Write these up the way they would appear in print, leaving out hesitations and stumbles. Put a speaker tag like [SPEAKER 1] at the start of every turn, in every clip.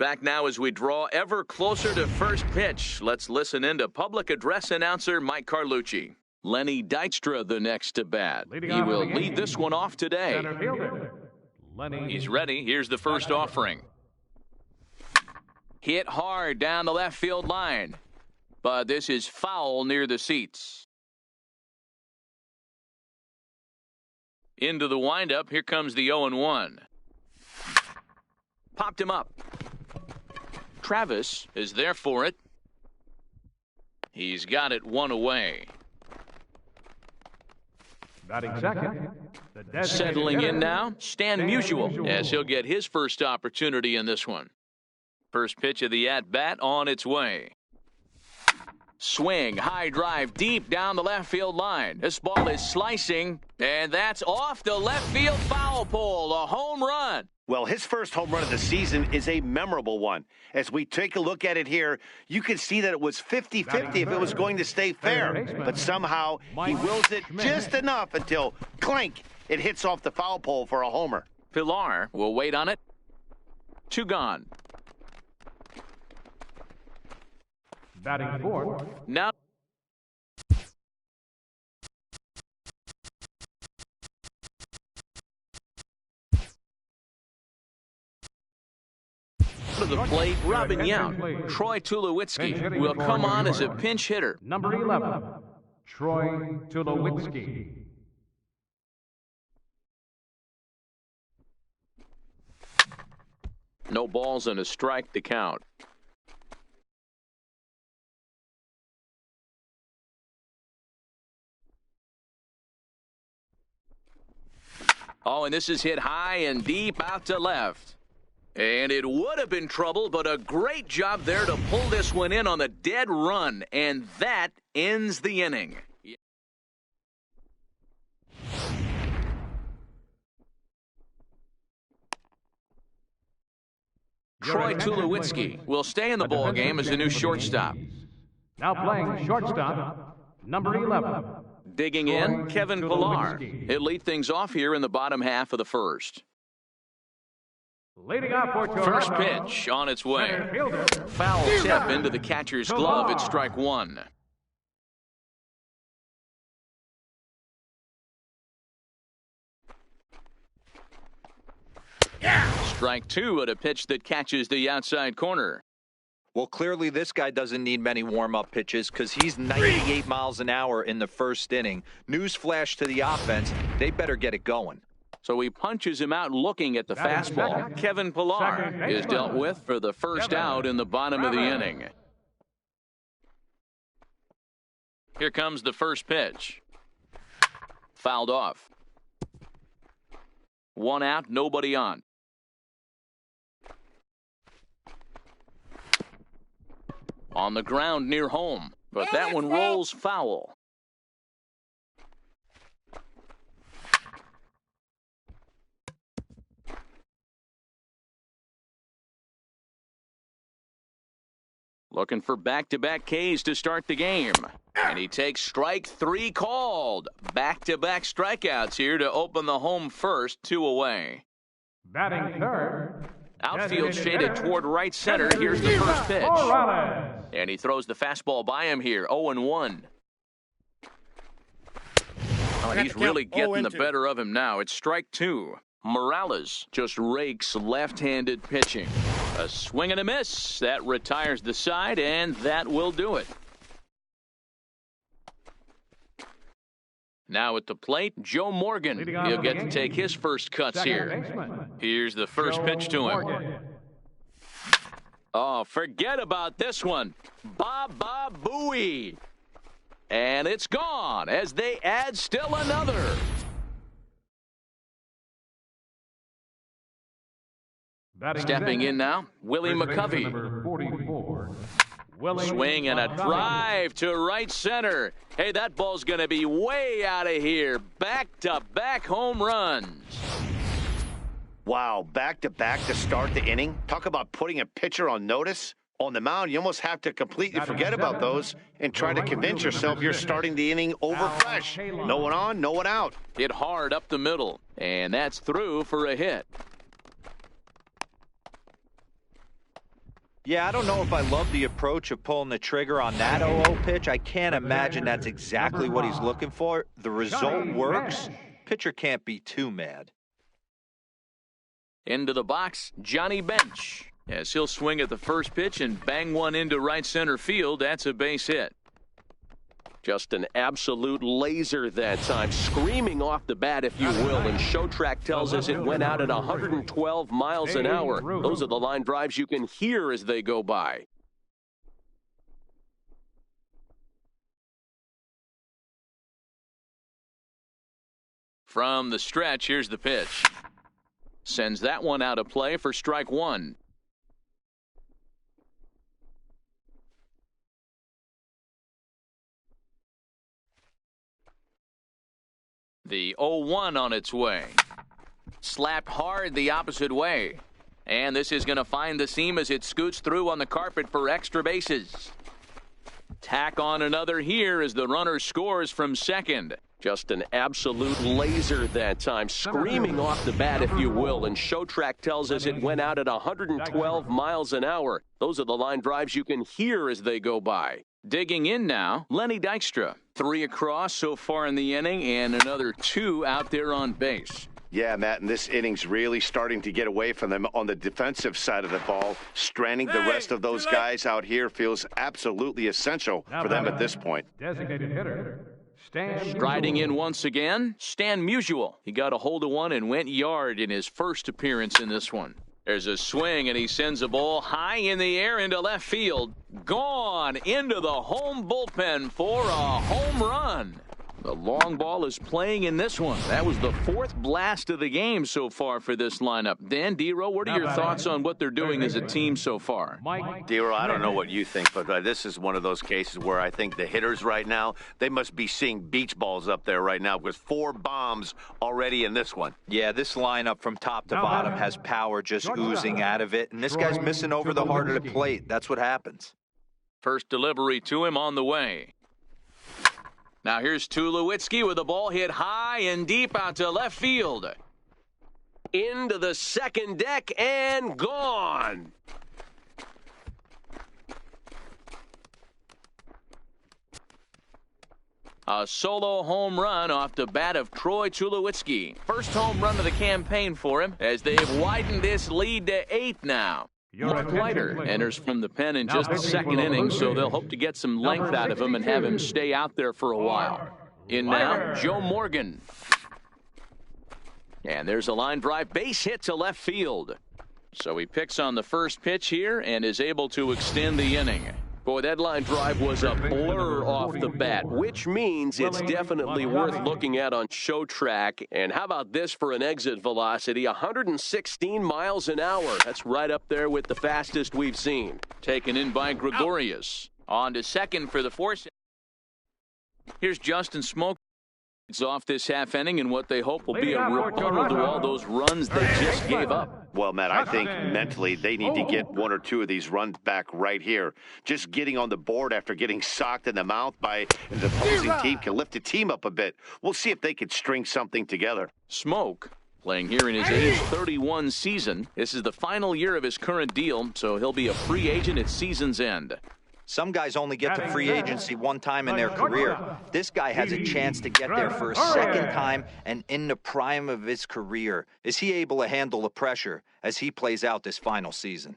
[SPEAKER 1] Back now as we draw ever closer to first pitch. Let's listen in to public address announcer Mike Carlucci. Lenny Dykstra the next to bat. He will lead this one off today. He's ready. Here's the first offering. Hit hard down the left field line. But this is foul near the seats. Into the windup. Here comes the 0-1. Popped him up. Travis is there for it. He's got it one away.
[SPEAKER 2] Batting second.
[SPEAKER 1] Settling in now, Stan Musial, as he'll get his first opportunity in this one. First pitch of the at-bat on its way. Swing, high drive, deep down the left field line. This ball is slicing, and that's off the left field foul pole, a home run.
[SPEAKER 3] Well, his first home run of the season is a memorable one. As we take a look at it here, you can see that it was 50-50 if it was going to stay fair. But somehow he wills it just enough until, clank, it hits off the foul pole for a homer.
[SPEAKER 1] Pilar will wait on it. 2 gone.
[SPEAKER 2] Batting fourth.
[SPEAKER 1] Now to the plate, Robin Yount. Troy Tulowitzki will come on as a pinch hitter.
[SPEAKER 2] Number 11, Troy Tulowitzki.
[SPEAKER 1] No balls and a strike to count. Oh, and this is hit high and deep out to left. And it would have been trouble, but a great job there to pull this one in on the dead run. And that ends the inning. Troy Tulowitzki will stay in the ballgame as the new shortstop.
[SPEAKER 2] Now playing shortstop, number 11.
[SPEAKER 1] Digging in, Kevin Pilar. He'll lead things off here in the bottom half of the first. First pitch on its way. Foul tip into the catcher's glove at strike 1. Strike 2 at a pitch that catches the outside corner.
[SPEAKER 4] Well, clearly this guy doesn't need many warm-up pitches because he's 98 miles an hour in the first inning. Newsflash to the offense, they better get it going.
[SPEAKER 1] So he punches him out looking at the fastball. Kevin Pilar is dealt with for the first out in the bottom of the inning. Here comes the first pitch. Fouled off. 1 out, nobody on. On the ground near home, but that one rolls foul. Looking for back-to-back Ks to start the game. And he takes strike 3 called. Back-to-back strikeouts here to open the home first, 2 away.
[SPEAKER 2] Batting third.
[SPEAKER 1] Outfield shaded toward right center. Here's the first pitch. And he throws the fastball by him here, 0-1. Oh, and he's really getting the better of him now. It's strike 2. Morales just rakes left-handed pitching. A swing and a miss. That retires the side, and that will do it. Now at the plate, Joe Morgan. He'll get to take his first cuts here. Here's the first pitch to him. Oh, forget about this one. Baba Booey. And it's gone as they add still another. Stepping in now, Willie McCovey. Swing and a drive to right center. Hey, that ball's going to be way out of here. Back-to-back home runs.
[SPEAKER 3] Wow, back-to-back to start the inning. Talk about putting a pitcher on notice. On the mound, you almost have to completely forget about those and try to convince yourself you're starting the inning over fresh. No one on, no one out.
[SPEAKER 1] Hit hard up the middle, and that's through for a hit.
[SPEAKER 4] Yeah, I don't know if I love the approach of pulling the trigger on that 0-0 pitch. I can't imagine that's exactly what he's looking for. The result works. Pitcher can't be too mad.
[SPEAKER 1] Into the box, Johnny Bench. As he'll swing at the first pitch and bang one into right center field. That's a base hit.
[SPEAKER 5] Just an absolute laser that time, screaming off the bat, if you will, and Showtrack tells us it went out at 112 miles an hour. Those are the line drives you can hear as they go by.
[SPEAKER 1] From the stretch, here's the pitch. Sends that one out of play for strike one. The 0-1 on its way. Slapped hard the opposite way. And this is going to find the seam as it scoots through on the carpet for extra bases. Tack on another here as the runner scores from second.
[SPEAKER 5] Just an absolute laser that time, screaming off the bat, if you will, and Showtrack tells us it went out at 112 miles an hour. Those are the line drives you can hear as they go by.
[SPEAKER 1] Digging in now, Lenny Dykstra. 3 across so far in the inning and another 2 out there on base.
[SPEAKER 3] Yeah, Matt, and this inning's really starting to get away from them on the defensive side of the ball. Stranding the rest of those guys out here feels absolutely essential for them at this point.
[SPEAKER 2] Designated hitter.
[SPEAKER 1] Striding in once again, Stan Musial. He got a hold of one and went yard in his first appearance in this one. There's a swing, and he sends a ball high in the air into left field. Gone into the home bullpen for a home run. The long ball is playing in this one. That was the 4th blast of the game so far for this lineup. Dan Dero, what are your thoughts on what they're doing as a team so far?
[SPEAKER 3] Dero, I don't know what you think, but this is one of those cases where I think the hitters right now, they must be seeing beach balls up there right now with 4 bombs already in this one.
[SPEAKER 4] Yeah, this lineup from top to bottom has power just oozing out of it, and this guy's missing over the heart of the plate. That's what happens.
[SPEAKER 1] First delivery to him on the way. Now here's Tulowitzki with the ball hit high and deep out to left field.
[SPEAKER 5] Into the second deck and gone.
[SPEAKER 1] A solo home run off the bat of Troy Tulowitzki. First home run of the campaign for him as they've widened this lead to 8 now. Mark Leiter enters from the pen in just the second inning, so they'll hope to get some length out of him and have him stay out there for a while. In now, Joe Morgan. And there's a line drive base hit to left field. So he picks on the first pitch here and is able to extend the inning.
[SPEAKER 5] Boy, that line drive was a blur off the bat, which means it's definitely worth looking at on Showtrack. And how about this for an exit velocity? 116 miles an hour. That's right up there with the fastest we've seen.
[SPEAKER 1] Taken in by Gregorius. On to second for the force. Here's Justin Smoke. It's off this half inning in what they hope will be a rebuttal to all those runs they just gave up.
[SPEAKER 3] Well, Matt, I think mentally they need to get 1 or 2 of these runs back right here. Just getting on the board after getting socked in the mouth by the opposing team can lift the team up a bit. We'll see if they can string something together.
[SPEAKER 1] Smoke, playing here in his age 31 season. This is the final year of his current deal, so he'll be a free agent at season's end.
[SPEAKER 4] Some guys only get to free agency one time in their career. This guy has a chance to get there for a second time and in the prime of his career. Is he able to handle the pressure as he plays out this final season?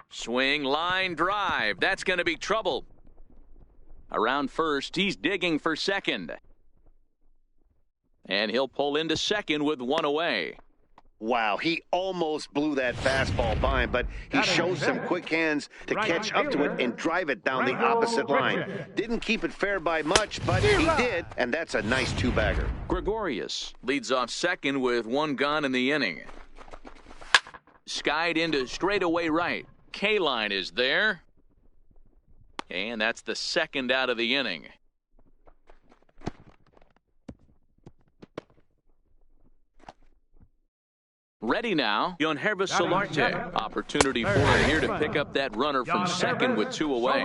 [SPEAKER 1] Swing, line, drive. That's going to be trouble. Around first, he's digging for second. And he'll pull into second with 1 away.
[SPEAKER 3] Wow, he almost blew that fastball by him, but he shows some quick hands to catch up to it and drive it down the opposite line. Didn't keep it fair by much, but he did, and that's a nice 2-bagger.
[SPEAKER 1] Gregorius leads off second with 1 gone in the inning. Skied into straightaway right. K-line is there. And that's the second out of the inning. Ready now, Yonhervis Solarte. Opportunity for him here to pick up that runner from second with 2 away.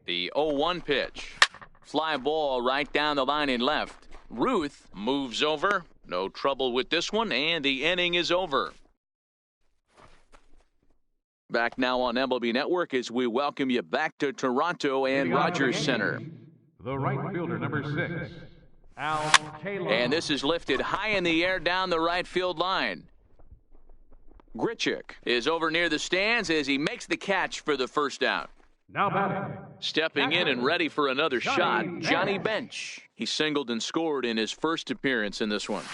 [SPEAKER 1] The 0-1 pitch. Fly ball right down the line in left. Ruth moves over. No trouble with this one, and the inning is over. Back now on MLB Network as we welcome you back to Toronto and Rogers Center.
[SPEAKER 2] The right fielder, number 6, Al Kaline.
[SPEAKER 1] And this is lifted high in the air down the right field line. Grichuk is over near the stands as he makes the catch for the first out.
[SPEAKER 2] Now batting.
[SPEAKER 1] Stepping in and ready for another shot, Johnny Bench. He singled and scored in his first appearance in this one.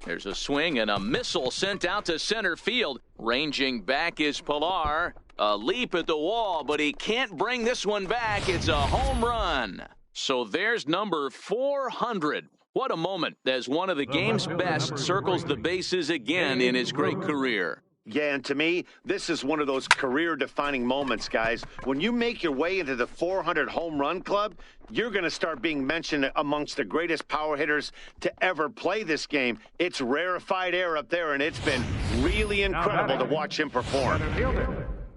[SPEAKER 1] There's a swing and a missile sent out to center field. Ranging back is Pilar. A leap at the wall, but he can't bring this one back. It's a home run. So there's number 400. What a moment as one of the game's best circles the bases again in his great career.
[SPEAKER 3] Yeah, and to me, this is one of those career-defining moments, guys. When you make your way into the 400 home run club, you're going to start being mentioned amongst the greatest power hitters to ever play this game. It's rarefied air up there, and it's been really incredible to watch him perform.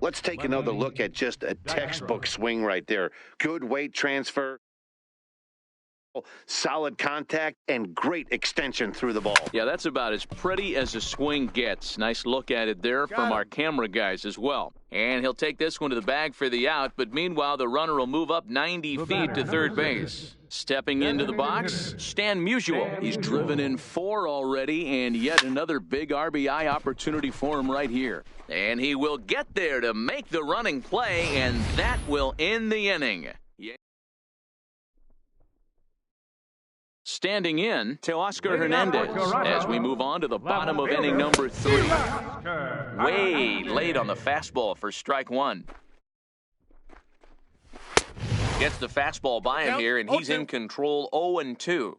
[SPEAKER 3] Let's take another look at just a textbook swing right there. Good weight transfer, solid contact, and great extension through the ball.
[SPEAKER 1] Yeah, that's about as pretty as a swing gets. Nice look at it there from our camera guys as well. And he'll take this one to the bag for the out, but meanwhile the runner will move up 90 feet to third base. Stepping into the box, Stan Musial. He's driven in 4 already, and yet another big RBI opportunity for him right here. And he will get there to make the running play, and that will end the inning. Standing in to Oscar Hernandez as we move on to the bottom of inning number 3. Way late on the fastball for strike 1. Gets the fastball by him here, and he's in control 0-2.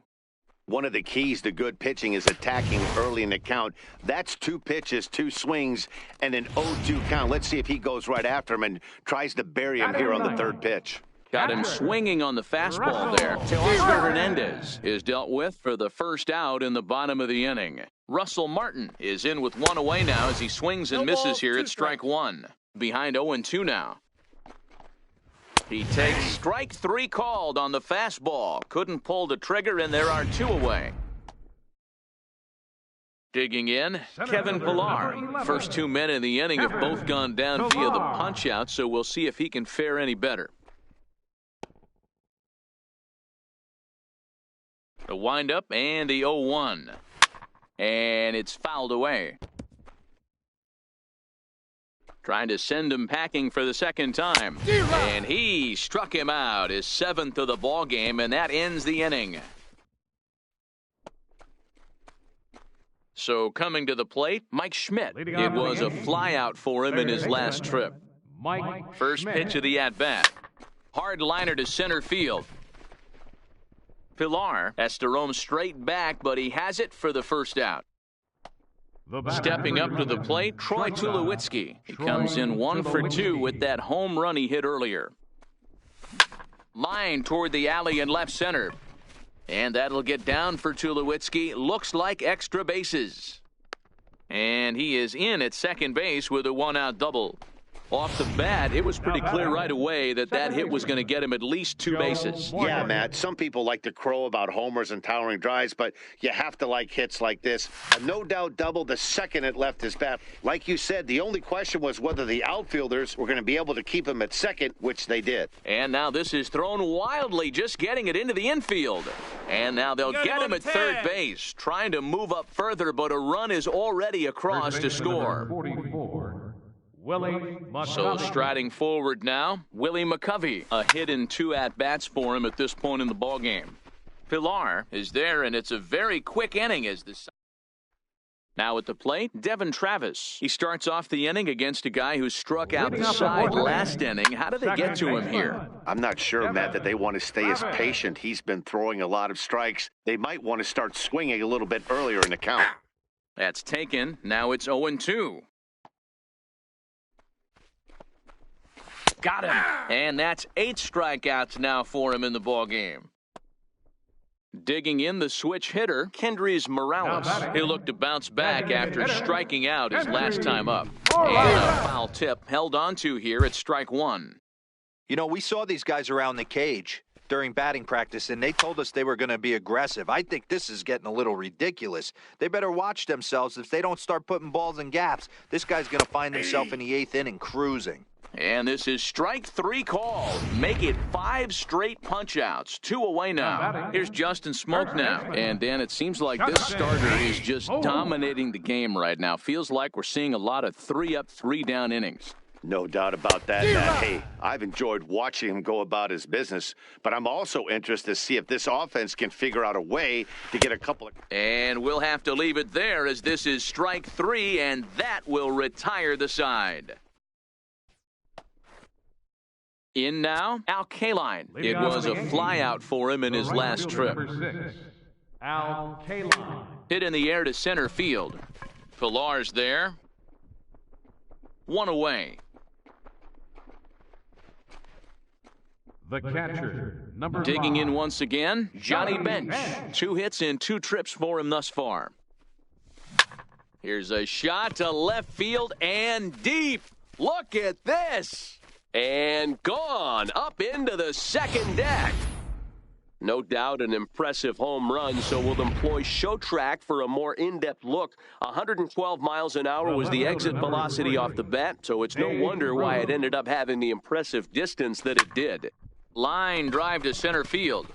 [SPEAKER 3] One of the keys to good pitching is attacking early in the count. That's 2 pitches, 2 swings, and an 0-2 count. Let's see if he goes right after him and tries to bury him here on the 3rd pitch.
[SPEAKER 1] Got him swinging on the fastball there. Oscar Hernandez is dealt with for the first out in the bottom of the inning. Russell Martin is in with 1 away now as he swings and misses here at strike 1. Behind 0-2 now. He takes strike 3 called on the fastball. Couldn't pull the trigger, and there are 2 away. Digging in, Kevin Pilar. First 2 men in the inning have both gone down via the punch-out, so we'll see if he can fare any better. The windup and the 0-1. And it's fouled away. Trying to send him packing for the second time. And he struck him out, his 7th of the ball game, and that ends the inning. So coming to the plate, Mike Schmidt. It was a flyout for him in his last trip. First pitch of the at-bat. Hard liner to center field. Pilar has to roam straight back, but he has it for the first out. Stepping up to the plate, Troy Tulowitzki. He comes in 1 for 2 with that home run he hit earlier. Line toward the alley in left center. And that'll get down for Tulowitzki. Looks like extra bases. And he is in at second base with a 1-out double. Off the bat, it was pretty clear right away that that hit was going to get him at least 2 bases.
[SPEAKER 3] Yeah, Matt, some people like to crow about homers and towering drives, but you have to like hits like this. A no-doubt double the second it left his bat. Like you said, the only question was whether the outfielders were going to be able to keep him at second, which they did.
[SPEAKER 1] And now this is thrown wildly, just getting it into the infield. And now they'll get him at third base, trying to move up further, but a run is already across to score.
[SPEAKER 2] 44. Willie
[SPEAKER 1] So striding forward now, Willie McCovey. A hit in 2 at-bats for him at this point in the ballgame. Pilar is there, and it's a very quick inning as this. Now at the plate, Devin Travis. He starts off the inning against a guy who struck out the side last inning. How did they get to him here?
[SPEAKER 3] I'm not sure, Matt, that they want to stay as patient. He's been throwing a lot of strikes. They might want to start swinging a little bit earlier in the count.
[SPEAKER 1] That's taken. Now it's 0-2. Got him. And that's 8 strikeouts now for him in the ballgame. Digging in the switch hitter, Kendrys Morales. He'll look to bounce back after striking out his last time up. And a foul tip held onto here at strike 1.
[SPEAKER 4] You know, we saw these guys around the cage. during batting practice, and they told us they were going to be aggressive. I think this is getting a little ridiculous. They better watch themselves. If they don't start putting balls in gaps, this guy's going to find himself in the 8th inning cruising.
[SPEAKER 1] And this is strike 3 called. Make it 5 straight punch-outs. 2 away now. Here's Justin Smoke now. And, Dan, it seems like this starter is just dominating the game right now. Feels like we're seeing a lot of 3-up, 3-down innings.
[SPEAKER 3] No doubt about that, Matt. Hey, I've enjoyed watching him go about his business, but I'm also interested to see if this offense can figure out a way to get a couple of...
[SPEAKER 1] And we'll have to leave it there as this is strike 3, and that will retire the side. In now, Al Kaline. It was a flyout for him in his last trip.
[SPEAKER 2] Al Kaline.
[SPEAKER 1] Hit in the air to center field. Pilar's there. 1 away.
[SPEAKER 2] The catcher, number
[SPEAKER 1] Digging
[SPEAKER 2] 5.
[SPEAKER 1] in once again, Johnny Bench. 2 hits in 2 trips for him thus far. Here's a shot to left field and deep. Look at this.
[SPEAKER 5] And gone up into the second deck. No doubt an impressive home run, so we'll employ show track for a more in-depth look. 112 miles an hour was the exit velocity off the bat, so it's no wonder why it ended up having the impressive distance that it did.
[SPEAKER 1] Line drive to center field.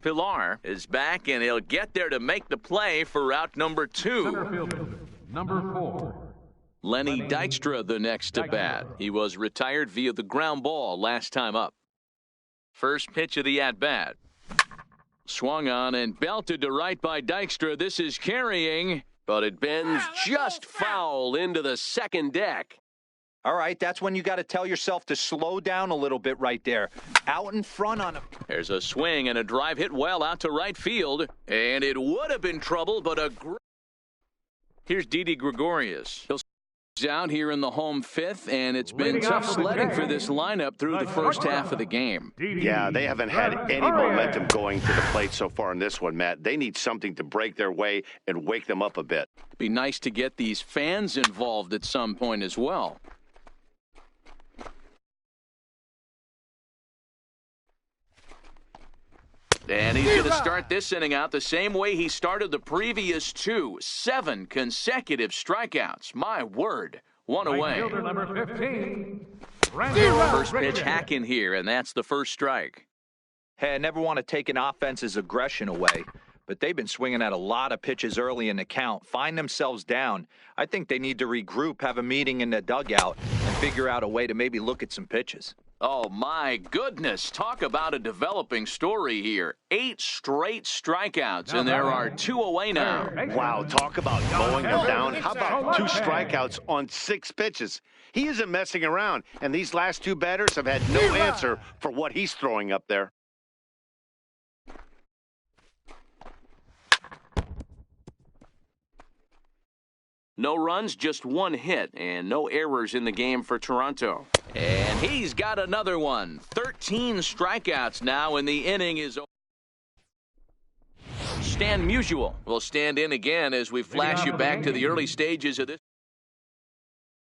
[SPEAKER 1] Pilar is back, and he'll get there to make the play for out number 2.
[SPEAKER 2] Center fielder, number 4.
[SPEAKER 1] Lenny Dykstra the next to bat. He was retired via the ground ball last time up. First pitch of the at-bat. Swung on and belted to right by Dykstra. This is carrying,
[SPEAKER 5] but it bends just foul into the second deck.
[SPEAKER 4] All right, that's when you got to tell yourself to slow down a little bit right there. Out in front on him.
[SPEAKER 1] There's a swing and a drive hit well out to right field. And it would have been trouble, but here's Didi Gregorius. He'll out here in the home 5th, and it's been tough sledding for this lineup through the first half of the game.
[SPEAKER 3] Yeah, they haven't had any momentum going to the plate so far in this one, Matt. They need something to break their way and wake them up a bit.
[SPEAKER 1] It'd be nice to get these fans involved at some point as well. And he's going to start this inning out the same way he started the previous 2. 7 consecutive strikeouts. My word. 1 away.
[SPEAKER 2] Fielder number 15.
[SPEAKER 1] First pitch hack in here, and that's the first strike.
[SPEAKER 4] Hey, I never want to take an offense's aggression away, but they've been swinging at a lot of pitches early in the count, find themselves down. I think they need to regroup, have a meeting in the dugout, and figure out a way to maybe look at some pitches.
[SPEAKER 1] Oh, my goodness. Talk about a developing story here. 8 straight strikeouts, and there are 2 away now.
[SPEAKER 3] Wow, talk about mowing them down. How about 2 strikeouts on 6 pitches? He isn't messing around, and these last 2 batters have had no answer for what he's throwing up there.
[SPEAKER 1] No runs, just 1 hit, and no errors in the game for Toronto. And he's got another one. 13 strikeouts now, and the inning is over. Stan Musial will stand in again as we flash you back to the early stages of this.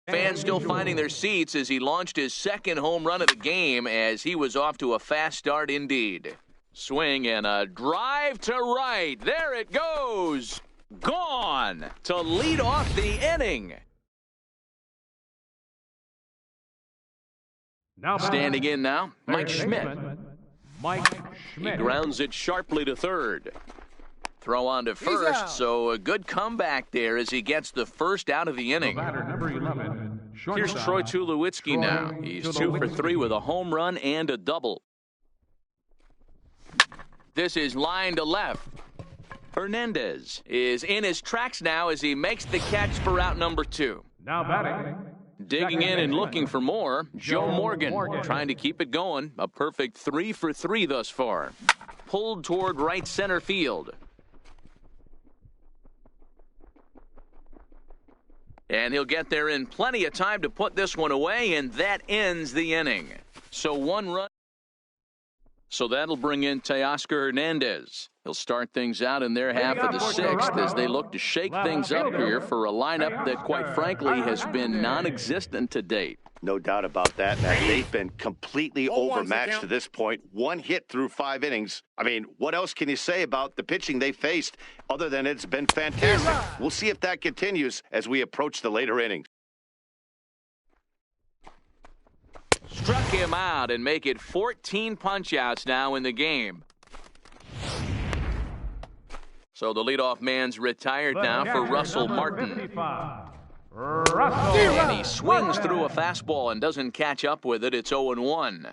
[SPEAKER 1] Fans still finding their seats as he launched his 2nd home run of the game as he was off to a fast start indeed. Swing and a drive to right. There it goes. Gone to lead off the inning.
[SPEAKER 2] Now
[SPEAKER 1] standing in now, Mike Schmidt. He
[SPEAKER 2] He
[SPEAKER 1] grounds it sharply to third. Throw on to first, so a good comeback there as he gets the first out of the inning.
[SPEAKER 2] Batter number 11.
[SPEAKER 1] Here's Troy Tulowitzki now. He's 2 for 3 with a home run and a double. This is line to left. Hernandez is in his tracks now as he makes the catch for out number 2.
[SPEAKER 2] Now batting.
[SPEAKER 1] Digging in and looking for more, Joe Morgan trying to keep it going. A perfect 3 for 3 thus far. Pulled toward right center field. And he'll get there in plenty of time to put this one away, and that ends the inning. So 1 run. So that'll bring in Teoscar Hernandez. He'll start things out in their half of the sixth as they look to shake things up here for a lineup that, quite frankly, has been non-existent to date.
[SPEAKER 3] No doubt about that, Matt. They've been completely overmatched to this point. One hit through 5 innings. I mean, what else can you say about the pitching they faced other than it's been fantastic? We'll see if that continues as we approach the later innings.
[SPEAKER 1] Struck him out and make it 14 punch-outs now in the game. So the leadoff man's retired now for Russell Martin. And he swings through a fastball and doesn't catch up with it. It's 0-1.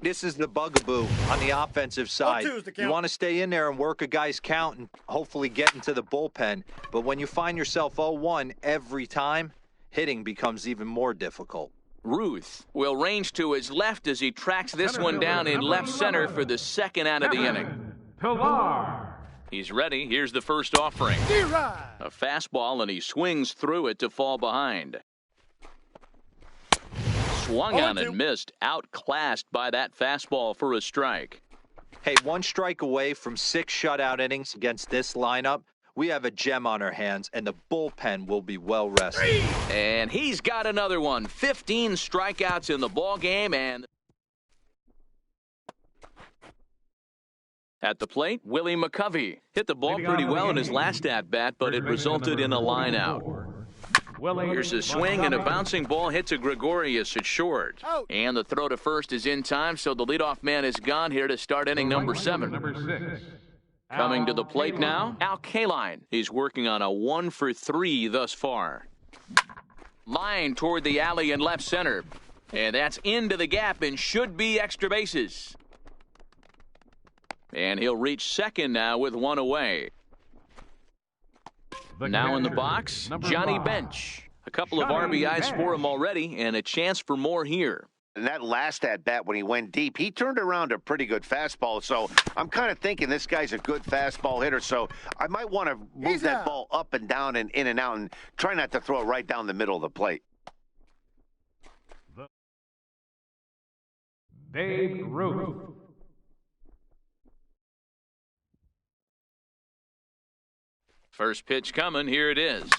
[SPEAKER 4] This is the bugaboo on the offensive side. You want to stay in there and work a guy's count and hopefully get into the bullpen. But when you find yourself 0-1 every time, hitting becomes even more difficult.
[SPEAKER 1] Ruth will range to his left as he tracks this one down in left center for the second out of the inning. He's ready. Here's the first offering. A fastball, and he swings through it to fall behind. Swung on and missed, outclassed by that fastball for a strike.
[SPEAKER 4] Hey, 1 strike away from 6 shutout innings against this lineup. We have a gem on our hands, and the bullpen will be well rested.
[SPEAKER 1] And he's got another one. 15 strikeouts in the ball game, and at the plate, Willie McCovey hit the ball pretty well in his last at-bat, but it resulted in a line-out. Here's a swing, and a bouncing ball hit to Gregorius at short. And the throw to first is in time, so the leadoff man is gone here to start inning number 7. Coming to the plate now, Al Kaline. He's working on a 1 for 3 thus far. Line toward the alley in left center. And that's into the gap and should be extra bases. And he'll reach second now with 1 away. Now in the box, Johnny Bench. A couple of RBIs for him already and a chance for more here.
[SPEAKER 3] And that last at-bat when he went deep, he turned around a pretty good fastball. So I'm kind of thinking this guy's a good fastball hitter. So I might want to move that ball up and down and in and out and try not to throw it right down the middle of the plate.
[SPEAKER 2] Babe Ruth.
[SPEAKER 1] First pitch coming. Here it is.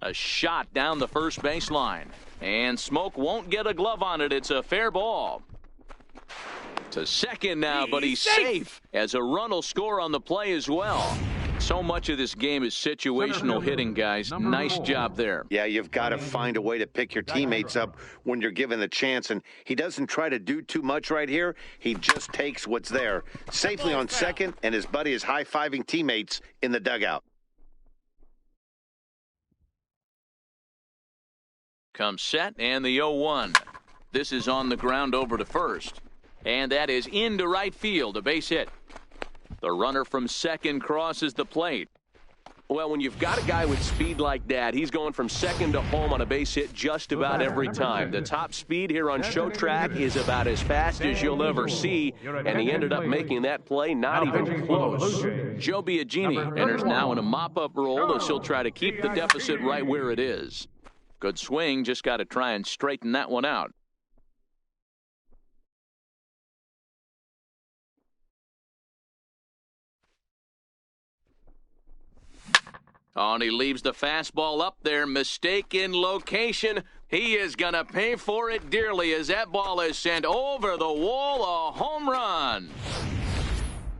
[SPEAKER 1] A shot down the first baseline. And Smoke won't get a glove on it. It's a fair ball. To second now, but he's safe as a run will score on the play as well. So much of this game is situational hitting, guys. Nice job there.
[SPEAKER 3] Yeah, you've got to find a way to pick your teammates up when you're given the chance. And he doesn't try to do too much right here. He just takes what's there. Safely on second, and his buddy is high-fiving teammates in the dugout.
[SPEAKER 1] Comes set, and the 0-1. This is on the ground over to first. And that is into right field, a base hit. The runner from second crosses the plate. Well, when you've got a guy with speed like that, he's going from second to home on a base hit just about every time. The top speed here on Show Track is about as fast as you'll ever see, and he ended up making that play not even close. Joe Biagini enters now in a mop-up role as he'll try to keep the deficit right where it is. Good swing, just got to try and straighten that one out. Oh, and he leaves the fastball up there. Mistaken location. He is going to pay for it dearly as that ball is sent over the wall. A home run.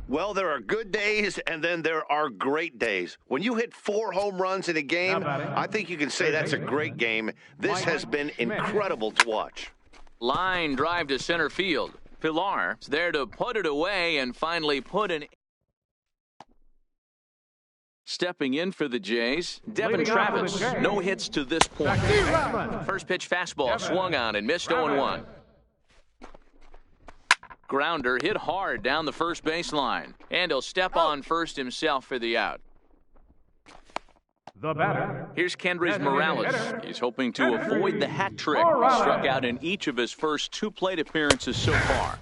[SPEAKER 3] Well, there are good days, and then there are great days. When you hit 4 home runs in a game, I think you can say that's a great game. This has been incredible to watch.
[SPEAKER 1] Line drive to center field. Pilar is there to put it away and finally put an... Stepping in for the Jays, Devin Travis. No hits to this point. First pitch fastball swung on and missed 0-1. Grounder hit hard down the first baseline. And he'll step on first himself for the out.
[SPEAKER 2] The batter.
[SPEAKER 1] Here's Kendrys Morales. He's hoping to avoid the hat trick. Struck out in each of his first 2 plate appearances so far.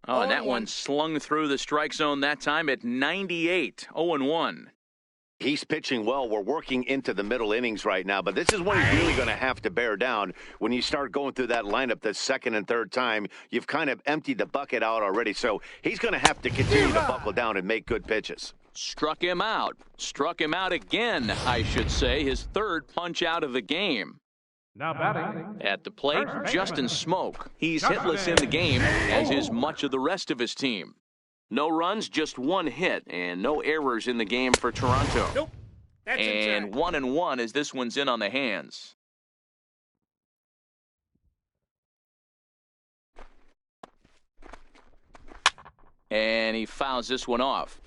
[SPEAKER 1] Oh, and that one slung through the strike zone that time at 98. 0-1.
[SPEAKER 3] He's pitching well. We're working into the middle innings right now, but this is when he's really going to have to bear down. When you start going through that lineup the second and third time, you've kind of emptied the bucket out already. So he's going to have to continue to buckle down and make good pitches.
[SPEAKER 1] Struck him out. Struck him out again, I should say. His third punch out of the game.
[SPEAKER 2] Now batting.
[SPEAKER 1] At the plate, Justin Smoke. He's hitless in the game, as is much of the rest of his team. No runs, just one hit, and no errors in the game for Toronto.
[SPEAKER 6] Nope. That's
[SPEAKER 1] and 1-1 as this one's in on the hands. And he fouls this one off.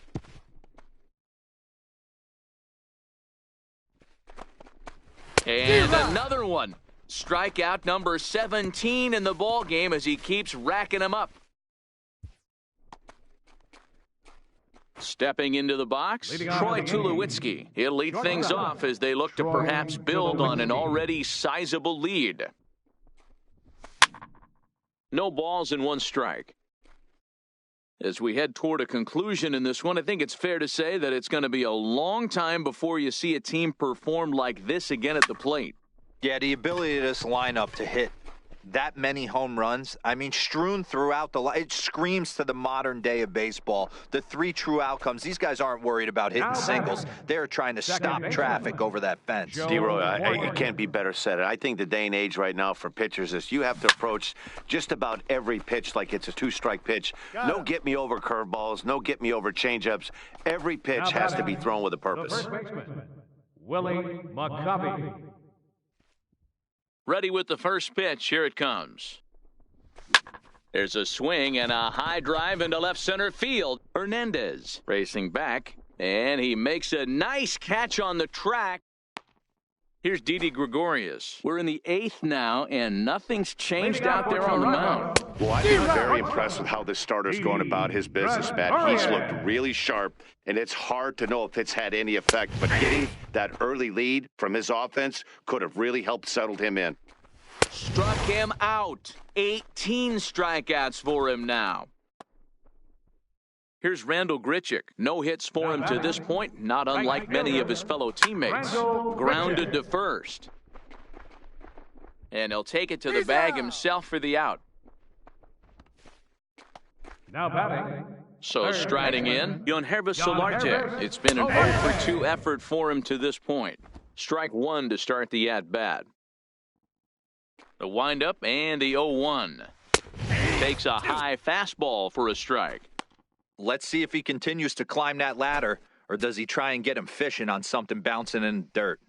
[SPEAKER 1] And another one. Strikeout number 17 in the ball game as he keeps racking them up. Stepping into the box, Troy Tulowitzki. He'll lead things off as they look to perhaps build on an already sizable lead. No balls and one strike. As we head toward a conclusion in this one, I think it's fair to say that it's going to be a long time before you see a team perform like this again at the plate.
[SPEAKER 4] Yeah, the ability of this lineup to hit that many home runs, I mean, strewn throughout it screams to the modern day of baseball. The three true outcomes. These guys aren't worried about hitting singles. They're trying to stop traffic over that fence.
[SPEAKER 3] D-Roy, it can't be better said. I think the day and age right now for pitchers is you have to approach just about every pitch like it's a two-strike pitch. No get-me-over curveballs, no get-me-over changeups. Every pitch has to be thrown with a purpose.
[SPEAKER 2] The first baseman, Willie McCovey.
[SPEAKER 1] Ready with the first pitch. Here it comes. There's a swing and a high drive into left center field. Hernandez racing back, and he makes a nice catch on the track. Here's Didi Gregorius. We're in the 8th now, and nothing's changed out there on the mound.
[SPEAKER 3] Well, I've been very impressed with how this starter's going about his business, Matt. He's looked really sharp, and it's hard to know if it's had any effect, but getting that early lead from his offense could have really helped settle him in.
[SPEAKER 1] Struck him out. 18 strikeouts for him now. Here's Randall Grichuk. No hits for him to this point, not unlike many of his fellow teammates. Grounded to first. And he'll take it to the bag himself for the out.
[SPEAKER 2] Now batting.
[SPEAKER 1] So striding in, Yonhervis Solarte. It's been an 0-for-2 effort for him to this point. Strike one to start the at-bat. The windup and the 0-1. Takes a high fastball for a strike.
[SPEAKER 4] Let's see if he continues to climb that ladder, or does he try and get him fishing on something bouncing in the dirt?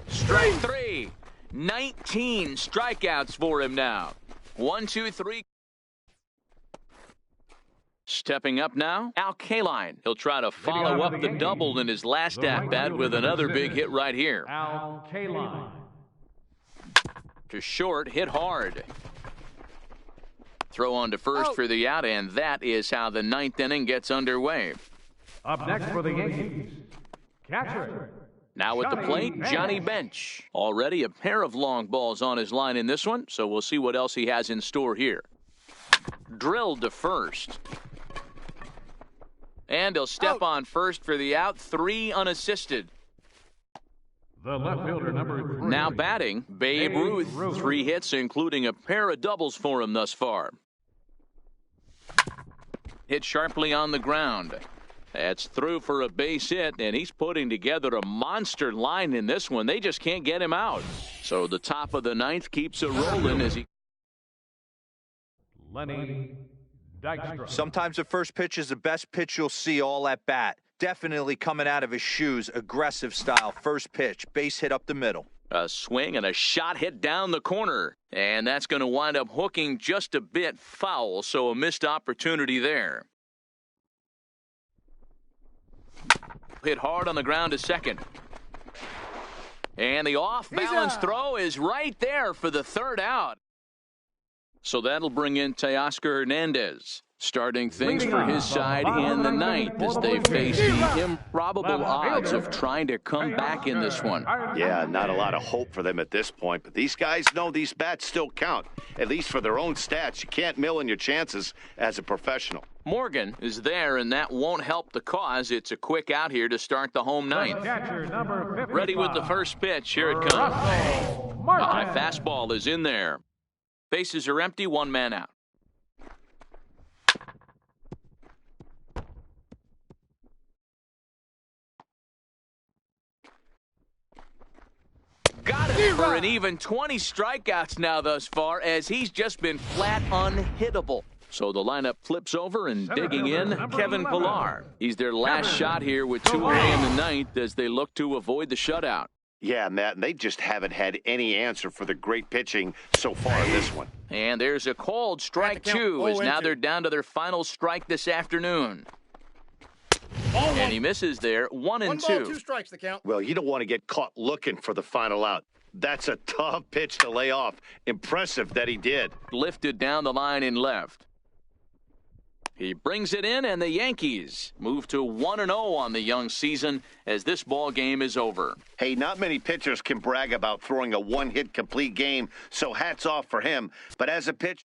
[SPEAKER 1] Strike three. 19 strikeouts for him now. 1, 2, 3. Stepping up now, Al Kaline. He'll try to follow up the double in his last at-bat with another big hit right here.
[SPEAKER 2] Al Kaline.
[SPEAKER 1] To short, hit hard. Throw on to first for the out, and that is how the 9th inning gets underway.
[SPEAKER 2] Up next for the Yankees, catcher.
[SPEAKER 1] Now at the plate, Johnny Bench. Already a pair of long balls on his line in this one, so we'll see what else he has in store here. Drilled to first. And he'll step on first for the out, 3 unassisted.
[SPEAKER 2] The left fielder, number 3.
[SPEAKER 1] Now batting, Babe Ruth. 3 hits, including a pair of doubles for him thus far. Hit sharply on the ground. That's through for a base hit, and he's putting together a monster line in this one. They just can't get him out. So the top of the 9th keeps it rolling as he...
[SPEAKER 2] Lenny Dykstra.
[SPEAKER 4] Sometimes the first pitch is the best pitch you'll see all at bat. Definitely coming out of his shoes, aggressive style. First pitch, base hit up the middle.
[SPEAKER 1] A swing and a shot hit down the corner. And that's going to wind up hooking just a bit foul, so a missed opportunity there. Hit hard on the ground to second. And the off-balance throw is right there for the third out. So that'll bring in Teoscar Hernandez. Starting things for his side in the ninth as they face the improbable odds of trying to come back in this one.
[SPEAKER 3] Yeah, not a lot of hope for them at this point, but these guys know these bats still count. At least for their own stats, you can't mill in your chances as a professional.
[SPEAKER 1] Morgan is there, and that won't help the cause. It's a quick out here to start the home ninth. Ready with the first pitch. Here it comes. A high fastball is in there. Bases are empty, one man out. Got it for an even 20 strikeouts now thus far, as he's just been flat unhittable. So the lineup flips over, and digging in, Kevin Pillar. He's their last shot here with 2 away in the ninth as they look to avoid the shutout.
[SPEAKER 3] Yeah, Matt, and they just haven't had any answer for the great pitching so far in this one.
[SPEAKER 1] And there's a called strike 2, as now they're down to their final strike this afternoon. And he misses there, 1 and 2.
[SPEAKER 6] 2 strikes the count.
[SPEAKER 3] Well, you don't want to get caught looking for the final out. That's a tough pitch to lay off. Impressive that he did.
[SPEAKER 1] Lifted down the line in left. He brings it in, and the Yankees move to 1-0 on the young season as this ball game is over.
[SPEAKER 3] Hey, not many pitchers can brag about throwing a one-hit complete game, so hats off for him. But as a pitcher,